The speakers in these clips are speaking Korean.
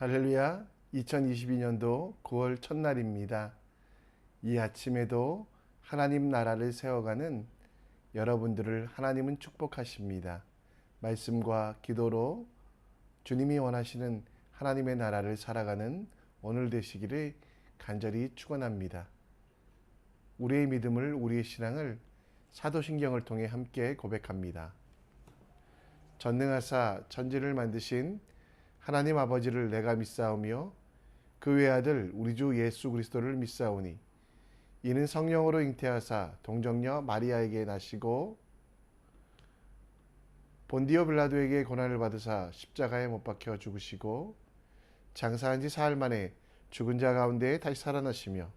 할렐루야, 2022년도 9월 첫날입니다. 이 아침에도 하나님 나라를 세워가는 여러분들을 하나님은 축복하십니다. 말씀과 기도로 주님이 원하시는 하나님의 나라를 살아가는 오늘 되시기를 간절히 축원합니다. 우리의 믿음을, 우리의 신앙을 사도신경을 통해 함께 고백합니다. 전능하사 천지를 만드신 하나님 아버지를 내가 믿사오며 그 외아들 우리 주 예수 그리스도를 믿사오니 이는 성령으로 잉태하사 동정녀 마리아에게 나시고 본디오 빌라도에게 고난을 받으사 십자가에 못 박혀 죽으시고 장사한 지 사흘 만에 죽은 자 가운데 다시 살아나시며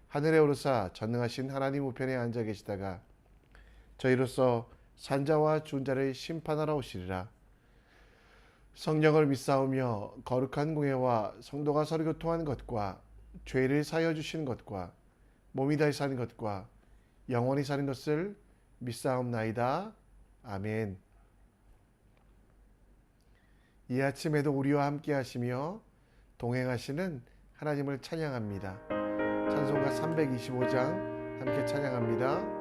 하늘에 오르사 전능하신 하나님 우편에 앉아 계시다가 저희로서 산자와 죽은 자를 심판하러 오시리라. 성령을 믿사오며 거룩한 공예와 성도가 서로 교통하는 것과 죄를 사하여 주시는 것과 몸이 다시 사는 것과 영원히 사는 것을 믿사옵나이다. 아멘. 이 아침에도 우리와 함께 하시며 동행하시는 하나님을 찬양합니다. 찬송가 325장 함께 찬양합니다.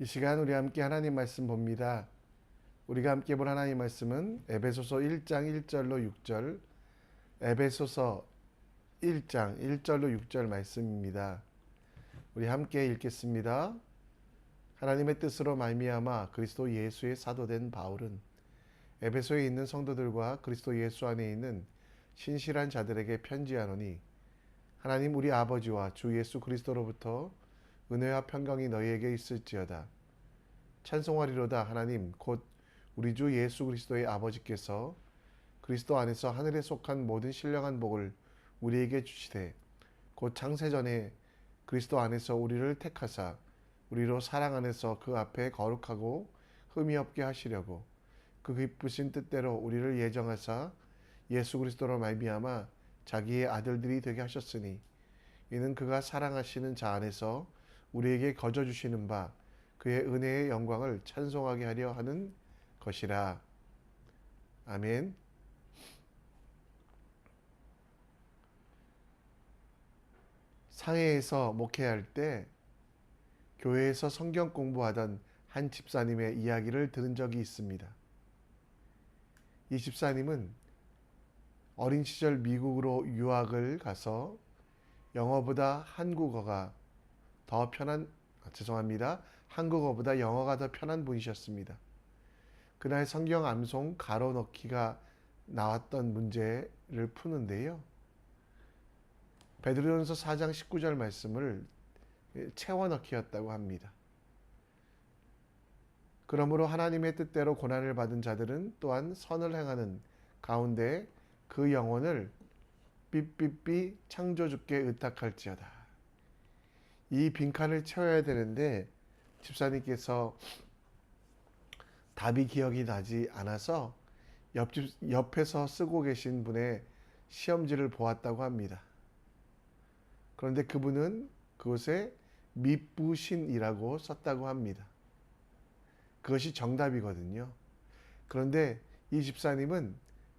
이 시간 우리 함께 하나님 말씀 봅니다. 우리가 함께 볼 하나님 말씀은 에베소서 1장 1절로 6절, 에베소서 1장 1절로 6절 말씀입니다. 우리 함께 읽겠습니다. 하나님의 뜻으로 말미암아 그리스도 예수의 사도된 바울은 에베소에 있는 성도들과 그리스도 예수 안에 있는 신실한 자들에게 편지하노니 하나님 우리 아버지와 주 예수 그리스도로부터 은혜와 평강이 너희에게 있을지어다. 찬송하리로다. 하나님 곧 우리 주 예수 그리스도의 아버지께서 그리스도 안에서 하늘에 속한 모든 신령한 복을 우리에게 주시되 곧 창세전에 그리스도 안에서 우리를 택하사 우리로 사랑 안에서 그 앞에 거룩하고 흠이 없게 하시려고 그 기쁘신 뜻대로 우리를 예정하사 예수 그리스도로 말미암아 자기의 아들들이 되게 하셨으니 이는 그가 사랑하시는 자 안에서 우리에게 거저 주시는 바 그의 은혜의 영광을 찬송하게 하려 하는 것이라. 아멘. 상해에서 목회할 때 교회에서 성경 공부하던 한 집사님의 이야기를 들은 적이 있습니다. 이 집사님은 어린 시절 미국으로 유학을 가서 영어보다 한국어가 더 편한, 한국어보다 영어가 더 편한 분이셨습니다. 그날 성경 암송 가로 넣기가 나왔던 문제를 푸는데요. 베드로전서 4장 19절 말씀을 채워 넣기였다고 합니다. 그러므로 하나님의 뜻대로 고난을 받은 자들은 또한 선을 행하는 가운데 그 영혼을 삐삐삐 창조주께 의탁할지어다. 이 빈칸을 채워야 되는데 집사님께서 답이 기억이 나지 않아서 옆에서 쓰고 계신 분의 시험지를 보았다고 합니다. 그런데 그분은 그곳에 미쁘신이라고 썼다고 합니다. 그것이 정답이거든요. 그런데 이 집사님은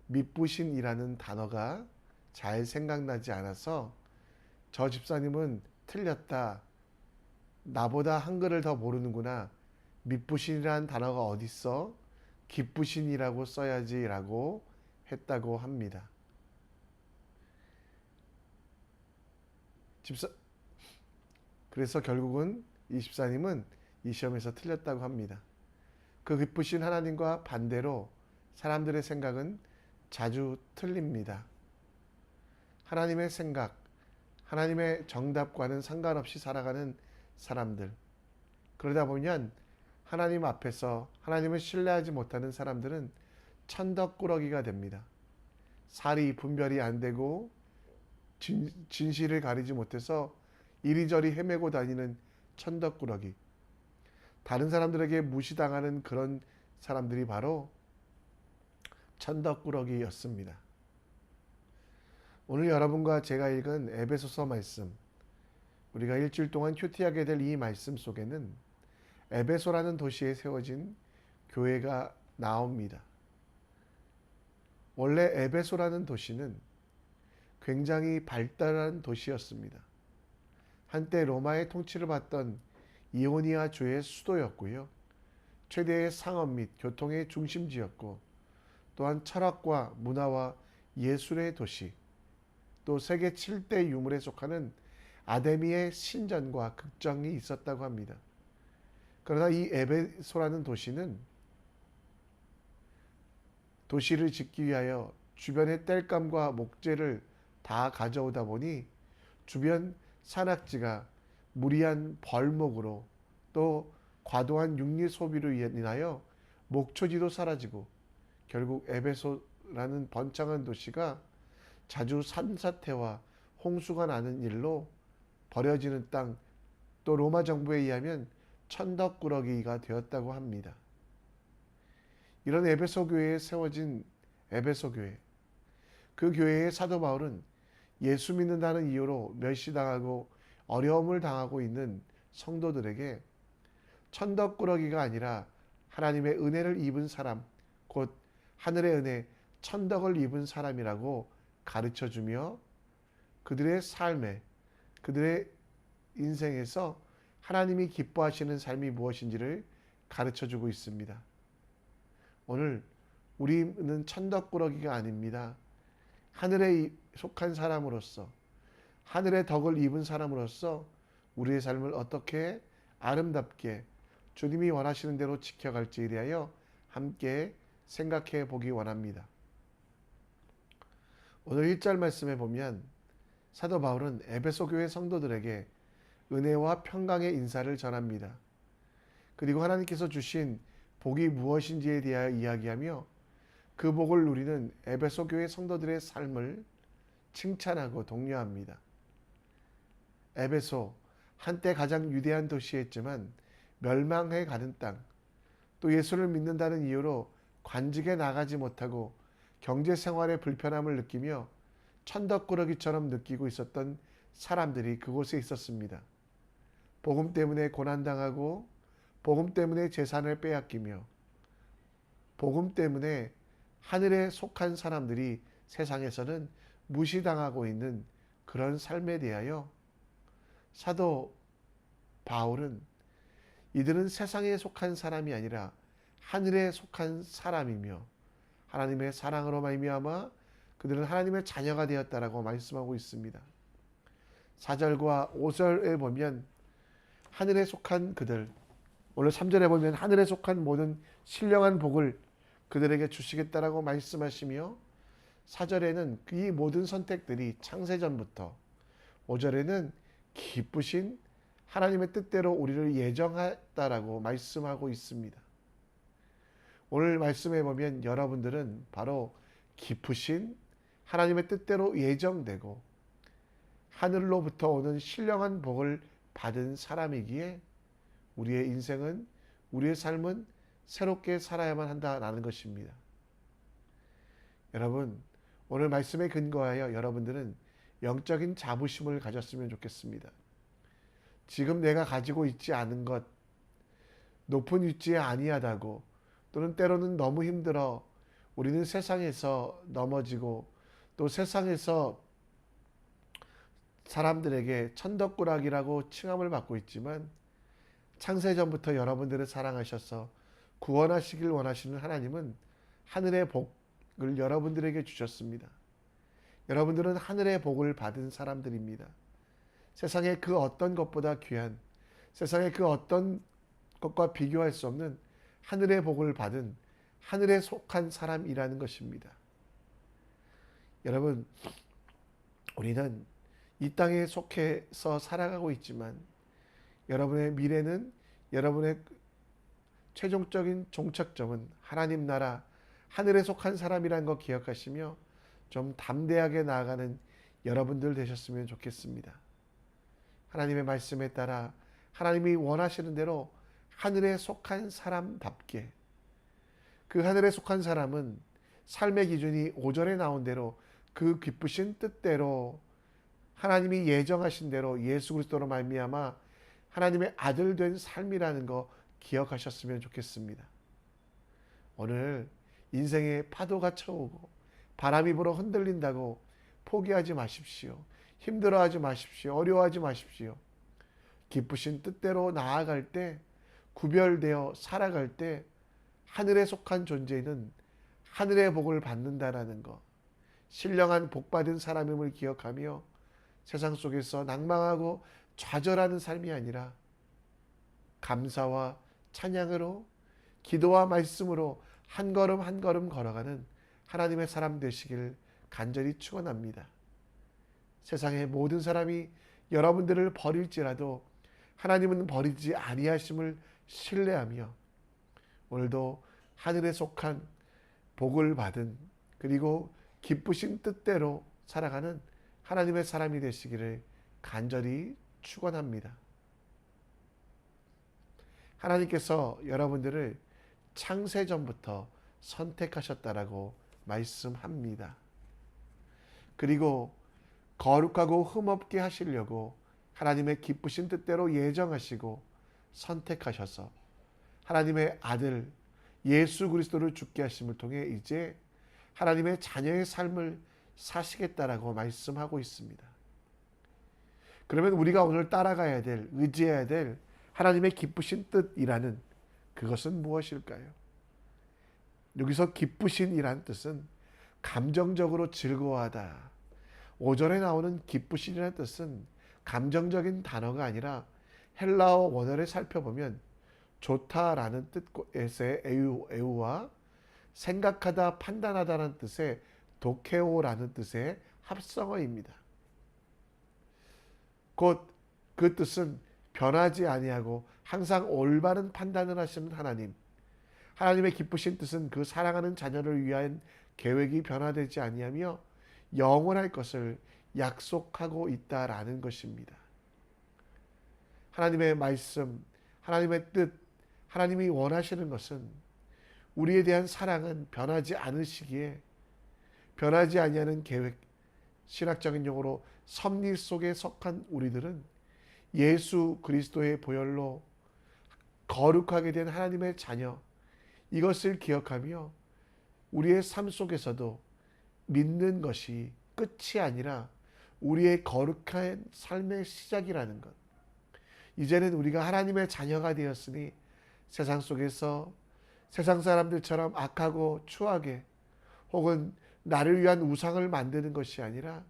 미쁘신이라는 단어가 잘 생각나지 않아서 저 집사님은 틀렸다. 나보다 한글을 더 모르는구나. 미쁘신이라는 단어가 어딨어? 기쁘신이라고 써야지라고 했다고 합니다. 그래서 결국은 이 집사님은 이 시험에서 틀렸다고 합니다. 그 기쁘신 하나님과 반대로 사람들의 생각은 자주 틀립니다. 하나님의 생각, 하나님의 정답과는 상관없이 살아가는 사람들. 그러다 보면 하나님 앞에서 하나님을 신뢰하지 못하는 사람들은 천덕꾸러기가 됩니다. 살이 분별이 안 되고 진실을 가리지 못해서 이리저리 헤매고 다니는 천덕꾸러기. 다른 사람들에게 무시당하는 그런 사람들이 바로 천덕꾸러기였습니다. 오늘 여러분과 제가 읽은 에베소서 말씀, 우리가 일주일 동안 큐티하게 될 이 말씀 속에는 에베소라는 도시에 세워진 교회가 나옵니다. 원래 에베소라는 도시는 굉장히 발달한 도시였습니다. 한때 로마의 통치를 받던 이오니아 주의 수도였고요. 최대의 상업 및 교통의 중심지였고 또한 철학과 문화와 예술의 도시, 또 세계 7대 유물에 속하는 아데미의 신전과 극정이 있었다고 합니다. 그러나 이 에베소라는 도시는 도시를 짓기 위하여 주변의 땔감과 목재를 다 가져오다 보니 주변 산악지가 무리한 벌목으로 또 과도한 육류 소비로 인하여 목초지도 사라지고 결국 에베소라는 번창한 도시가 자주 산사태와 홍수가 나는 일로 버려지는 땅, 또 로마 정부에 의하면 천덕꾸러기가 되었다고 합니다. 이런 에베소 교회에 세워진 에베소 교회, 그 교회의 사도 바울은 예수 믿는다는 이유로 멸시당하고 어려움을 당하고 있는 성도들에게 천덕꾸러기가 아니라 하나님의 은혜를 입은 사람, 곧 하늘의 은혜, 천덕을 입은 사람이라고 가르쳐주며 그들의 삶에, 그들의 인생에서 하나님이 기뻐하시는 삶이 무엇인지를 가르쳐주고 있습니다. 오늘 우리는 천덕꾸러기가 아닙니다. 하늘에 속한 사람으로서, 하늘의 덕을 입은 사람으로서 우리의 삶을 어떻게 아름답게 주님이 원하시는 대로 지켜갈지에 대하여 함께 생각해 보기 원합니다. 오늘 1절 말씀에 보면 사도 바울은 에베소 교회 성도들에게 은혜와 평강의 인사를 전합니다. 그리고 하나님께서 주신 복이 무엇인지에 대하여 이야기하며 그 복을 누리는 에베소 교회 성도들의 삶을 칭찬하고 독려합니다. 에베소, 한때 가장 위대한 도시였지만 멸망해 가는 땅, 또 예수를 믿는다는 이유로 관직에 나가지 못하고 경제 생활의 불편함을 느끼며 천덕꾸러기처럼 느끼고 있었던 사람들이 그곳에 있었습니다. 복음 때문에 고난당하고 복음 때문에 재산을 빼앗기며 복음 때문에 하늘에 속한 사람들이 세상에서는 무시당하고 있는 그런 삶에 대하여 사도 바울은 이들은 세상에 속한 사람이 아니라 하늘에 속한 사람이며 하나님의 사랑으로 말미암아 그들은 하나님의 자녀가 되었다라고 말씀하고 있습니다. 4절과 5절에 보면 하늘에 속한 그들, 오늘 3절에 보면 하늘에 속한 모든 신령한 복을 그들에게 주시겠다라고 말씀하시며 4절에는 이 모든 선택들이 창세전부터 5절에는 기쁘신 하나님의 뜻대로 우리를 예정했다라고 말씀하고 있습니다. 오늘 말씀해 보면 여러분들은 바로 기쁘신 하나님의 뜻대로 예정되고 하늘로부터 오는 신령한 복을 받은 사람이기에 우리의 인생은, 우리의 삶은 새롭게 살아야만 한다라는 것입니다. 여러분, 오늘 말씀에 근거하여 여러분들은 영적인 자부심을 가졌으면 좋겠습니다. 지금 내가 가지고 있지 않은 것, 높은 위치에 아니하다고, 또는 때로는 너무 힘들어 우리는 세상에서 넘어지고 또 세상에서 사람들에게 천덕꾸러기라고 칭함을 받고 있지만 창세전부터 여러분들을 사랑하셔서 구원하시길 원하시는 하나님은 하늘의 복을 여러분들에게 주셨습니다. 여러분들은 하늘의 복을 받은 사람들입니다. 세상의 그 어떤 것보다 귀한, 세상의 그 어떤 것과 비교할 수 없는 하늘의 복을 받은 하늘에 속한 사람이라는 것입니다. 여러분, 우리는 이 땅에 속해서 살아가고 있지만 여러분의 미래는, 여러분의 최종적인 종착점은 하나님 나라, 하늘에 속한 사람이라는 거 기억하시며 좀 담대하게 나아가는 여러분들 되셨으면 좋겠습니다. 하나님의 말씀에 따라 하나님이 원하시는 대로 하늘에 속한 사람답게, 그 하늘에 속한 사람은 삶의 기준이 5절에 나온 대로 그 기쁘신 뜻대로 하나님이 예정하신 대로 예수 그리스도로 말미암아 하나님의 아들 된 삶이라는 거 기억하셨으면 좋겠습니다. 오늘 인생에 파도가 쳐오고 바람이 불어 흔들린다고 포기하지 마십시오. 힘들어하지 마십시오. 어려워하지 마십시오. 기쁘신 뜻대로 나아갈 때, 구별되어 살아갈 때 하늘에 속한 존재는 하늘의 복을 받는다라는 것, 신령한 복받은 사람임을 기억하며 세상 속에서 낭망하고 좌절하는 삶이 아니라 감사와 찬양으로, 기도와 말씀으로 한 걸음 한 걸음 걸어가는 하나님의 사람 되시길 간절히 축원합니다. 세상의 모든 사람이 여러분들을 버릴지라도 하나님은 버리지 아니하심을 신뢰하며 오늘도 하늘에 속한 복을 받은, 그리고 기쁘신 뜻대로 살아가는 하나님의 사람이 되시기를 간절히 축원합니다. 하나님께서 여러분들을 창세전부터 선택하셨다라고 말씀합니다. 그리고 거룩하고 흠없게 하시려고 하나님의 기쁘신 뜻대로 예정하시고 선택하셔서 하나님의 아들 예수 그리스도를 죽게 하심을 통해 이제 하나님의 자녀의 삶을 사시겠다라고 말씀하고 있습니다. 그러면 우리가 오늘 따라가야 될, 의지해야 될 하나님의 기쁘신 뜻이라는 그것은 무엇일까요? 여기서 기쁘신이라는 뜻은 감정적으로 즐거워하다. 5절에 나오는 기쁘신이라는 뜻은 감정적인 단어가 아니라 헬라어 원어를 살펴보면 좋다라는 뜻에서의 에우와 생각하다, 판단하다라는 뜻의 도케오라는 뜻의 합성어입니다. 곧 그 뜻은 변하지 아니하고 항상 올바른 판단을 하시는 하나님, 하나님의 기쁘신 뜻은 그 사랑하는 자녀를 위한 계획이 변화되지 아니하며 영원할 것을 약속하고 있다라는 것입니다. 하나님의 말씀, 하나님의 뜻, 하나님이 원하시는 것은 우리에 대한 사랑은 변하지 않으시기에 변하지 아니하는 계획, 신학적인 용어로 섭리 속에 속한 우리들은 예수 그리스도의 보혈로 거룩하게 된 하나님의 자녀, 이것을 기억하며 우리의 삶 속에서도 믿는 것이 끝이 아니라 우리의 거룩한 삶의 시작이라는 것. 이제는 우리가 하나님의 자녀가 되었으니 세상 속에서 세상 사람들처럼 악하고 추하게 혹은 나를 위한 우상을 만드는 것이 아니라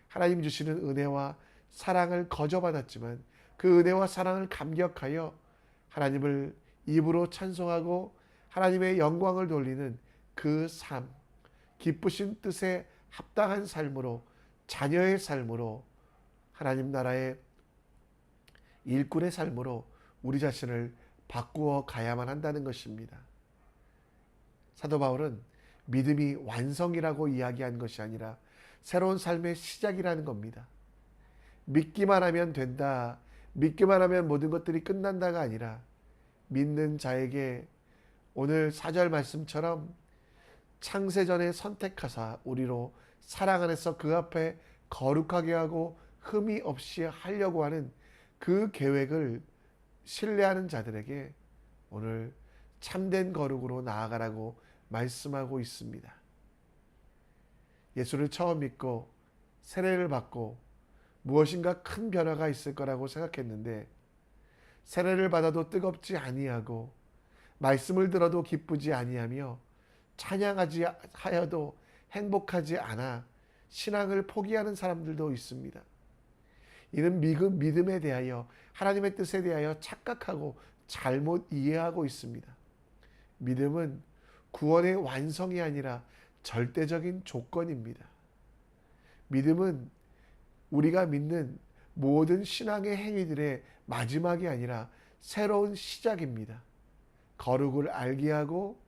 하나님 주시는 은혜와 사랑을 거저받았지만 그 은혜와 사랑을 감격하여 하나님을 입으로 찬송하고 하나님의 영광을 돌리는 그 삶, 기쁘신 뜻에 합당한 삶으로, 자녀의 삶으로, 하나님 나라의 일꾼의 삶으로 우리 자신을 바꾸어 가야만 한다는 것입니다. 사도 바울은 믿음이 완성이라고 이야기한 것이 아니라 새로운 삶의 시작이라는 겁니다. 믿기만 하면 된다, 믿기만 하면 모든 것들이 끝난다가 아니라 믿는 자에게 오늘 4절 말씀처럼 창세전에 선택하사 우리로 사랑 안에서 그 앞에 거룩하게 하고 흠이 없이 하려고 하는 그 계획을 신뢰하는 자들에게 오늘 참된 거룩으로 나아가라고 말씀하고 있습니다. 예수를 처음 믿고 세례를 받고 무엇인가 큰 변화가 있을 거라고 생각했는데 세례를 받아도 뜨겁지 아니하고 말씀을 들어도 기쁘지 아니하며 찬양하지 하여도 행복하지 않아 신앙을 포기하는 사람들도 있습니다. 이는 믿음에 대하여 하나님의 뜻에 대하여 착각하고 잘못 이해하고 있습니다. 믿음은 구원의 완성이 아니라 절대적인 조건입니다. 믿음은 우리가 믿는 모든 신앙의 행위들의 마지막이 아니라 새로운 시작입니다. 거룩을 알게 하고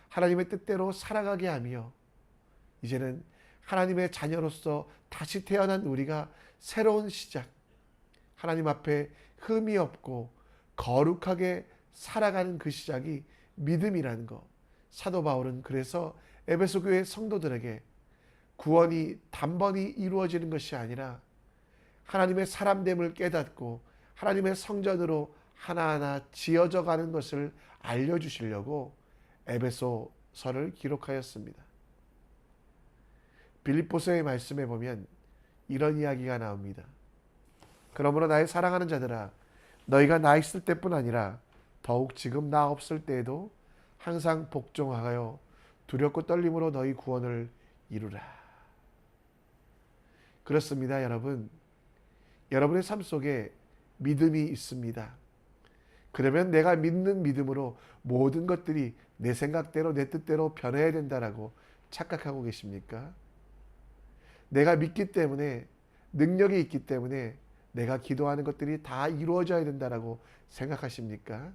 하나님의 뜻대로 살아가게 하며 이제는 하나님의 자녀로서 다시 태어난 우리가 새로운 시작, 하나님 앞에 흠이 없고 거룩하게 살아가는 그 시작이 믿음이라는 것. 사도 바울은 그래서 에베소 교회 성도들에게 구원이 단번에 이루어지는 것이 아니라 하나님의 사람됨을 깨닫고 하나님의 성전으로 하나하나 지어져 가는 것을 알려주시려고 에베소서를 기록하였습니다. 빌립보서의 말씀에 보면 이런 이야기가 나옵니다. 그러므로 나의 사랑하는 자들아, 너희가 나 있을 때뿐 아니라 더욱 지금 나 없을 때에도 항상 복종하여 두렵고 떨림으로 너희 구원을 이루라. 그렇습니다, 여러분. 여러분의 삶 속에 믿음이 있습니다. 그러면 내가 믿는 믿음으로 모든 것들이 내 생각대로 내 뜻대로 변해야 된다라고 착각하고 계십니까? 내가 믿기 때문에, 능력이 있기 때문에 내가 기도하는 것들이 다 이루어져야 된다라고 생각하십니까?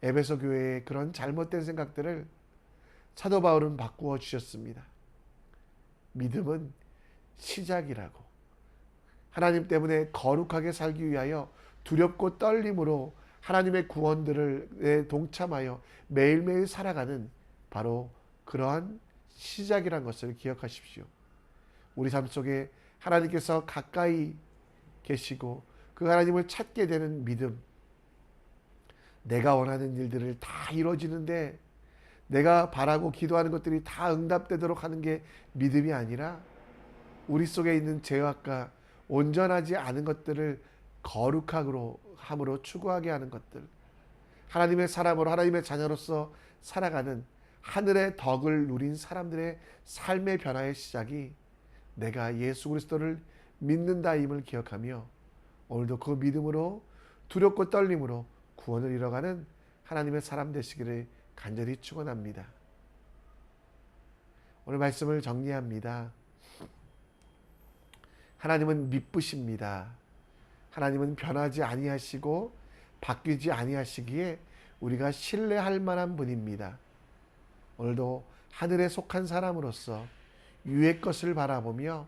에베소 교회의 그런 잘못된 생각들을 사도 바울은 바꾸어 주셨습니다. 믿음은 시작이라고, 하나님 때문에 거룩하게 살기 위하여 두렵고 떨림으로 하나님의 구원들을 동참하여 매일매일 살아가는 바로 그러한 시작이란 것을 기억하십시오. 우리 삶 속에 하나님께서 가까이 계시고 그 하나님을 찾게 되는 믿음, 내가 원하는 일들을 다 이루어지는데 내가 바라고 기도하는 것들이 다 응답되도록 하는 게 믿음이 아니라 우리 속에 있는 죄악과 온전하지 않은 것들을 거룩함으로 추구하게 하는 것들, 하나님의 사람으로 하나님의 자녀로서 살아가는 하늘의 덕을 누린 사람들의 삶의 변화의 시작이 내가 예수 그리스도를 믿는다임을 기억하며 오늘도 그 믿음으로 두렵고 떨림으로 구원을 이뤄가는 하나님의 사람 되시기를 간절히 축원합니다. 오늘 말씀을 정리합니다. 하나님은 미쁘십니다. 하나님은 변하지 아니하시고 바뀌지 아니하시기에 우리가 신뢰할 만한 분입니다. 오늘도 하늘에 속한 사람으로서 위의 것을 바라보며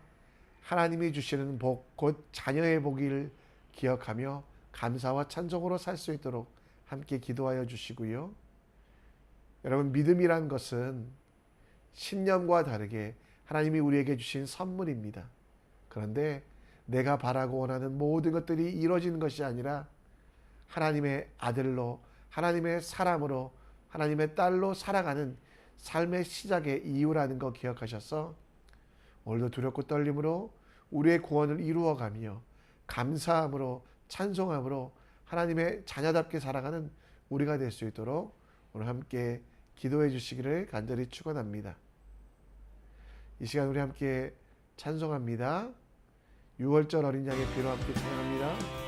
하나님이 주시는 복, 곧 자녀의 복을 기억하며 감사와 찬송으로 살 수 있도록 함께 기도하여 주시고요. 여러분, 믿음이란 것은 신념과 다르게 하나님이 우리에게 주신 선물입니다. 그런데 내가 바라고 원하는 모든 것들이 이루어지는 것이 아니라 하나님의 아들로, 하나님의 사람으로, 하나님의 딸로 살아가는 삶의 시작의 이유라는 거 기억하셔서 오늘도 두렵고 떨림으로 우리의 구원을 이루어가며 감사함으로, 찬송함으로 하나님의 자녀답게 살아가는 우리가 될 수 있도록 오늘 함께 기도해 주시기를 간절히 축원합니다. 이 시간 우리 함께 찬송합니다. 6월절 어린 양의 피로 함께 찬양합니다.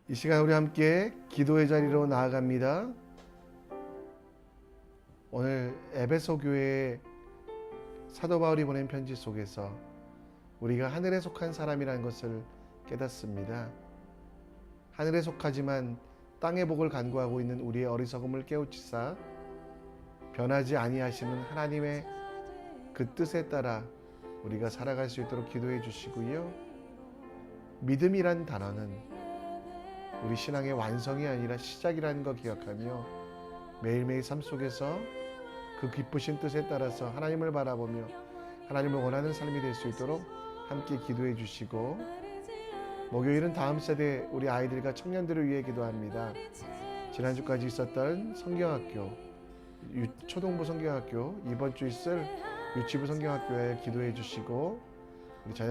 이 시간 우리 함께 기도의 자리로 나아갑니다. 오늘 에베소 교회에 사도 바울이 보낸 편지 속에서 우리가 하늘에 속한 사람이라는 것을 깨닫습니다. 하늘에 속하지만 땅의 복을 간구하고 있는 우리의 어리석음을 깨우치사 변하지 아니하시는 하나님의 그 뜻에 따라 우리가 살아갈 수 있도록 기도해 주시고요. 믿음이란 단어는 우리 신앙의 완성이 아니라 시작이라는 거 기억하며 매일매일 삶 속에서 그 기쁘신 뜻에 따라서 하나님을 바라보며 하나님을 원하는 삶이 될 수 있도록 함께 기도해 주시고, 목요일은 다음 세대 우리 아이들과 청년들을 위해 기도합니다. 지난주까지 있었던 성경학교, 초등부 성경학교, 이번 주 있을 유치부 성경학교에 기도해 주시고 우리 자녀